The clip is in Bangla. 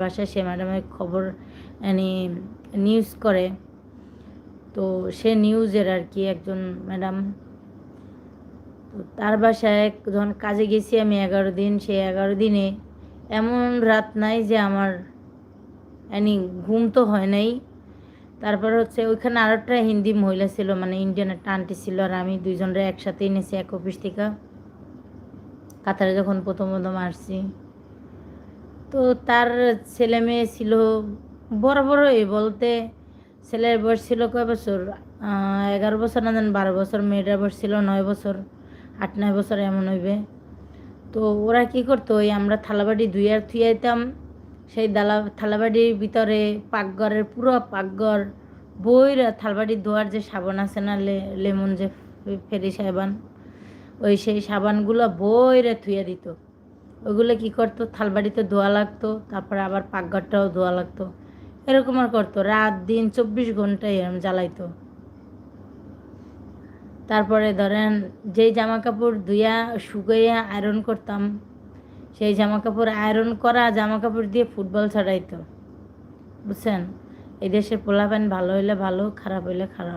বাসায় সে ম্যাডামের খবর মানে নিউজ করে, তো সে নিউজের আর কি একজন ম্যাডাম। তো তার বাসায় যখন কাজে গেছি আমি 11 দিন, সেই 11 দিনে এমন রাত নাই যে আমার মানে ঘুম তো হয় নাই। তারপর হচ্ছে ওইখানে আরও একটা হিন্দি মহিলা ছিল, মানে ইন্ডিয়ান একটা আন্টি ছিল, আর আমি দুইজনরে একসাথে এনেছি এক অফিস থেকে কাতারে যখন প্রথম প্রথম আসছি। তো তার ছেলে মেয়ে ছিল বড় বড়ই বলতে, ছেলের বয়স ছিল কয় বছর, 11 বছর না জান 12 বছর, মেয়েটার বয়স ছিল 9 বছর, 8-9 বছর এমন হইবে। তো ওরা কি করতো, ওই আমরা থালাবাটি ধুইয়ার থুইয়াইতাম, সেই থালাবাটির ভিতরে পাকঘরের পুরো পাকঘর বইরা থালাবাটি ধোয়ার যে সাবান আছে না, লেমন যে ফেরি সাবান, ওই সেই সাবানগুলো বইরে থুইয়া দিত। ওইগুলো কি করতো, থালবাড়িতে ধোয়া লাগতো, তারপরে আবার পাকঘরটাও ধোয়া লাগতো, এরকম আর করতো, রাত দিন 24 ঘন্টায় এরকম জ্বালাইতো। তারপরে ধরেন যেই জামা কাপড় ধুইয়া শুকাইয়া আয়রন করতাম, সেই জামা কাপড় আয়রন করা জামা কাপড় দিয়ে ফুটবল ছাড়াইতো। বুঝছেন, এই দেশের পোলাপান ভালো হইলে ভালো, খারাপ হইলে খারাপ।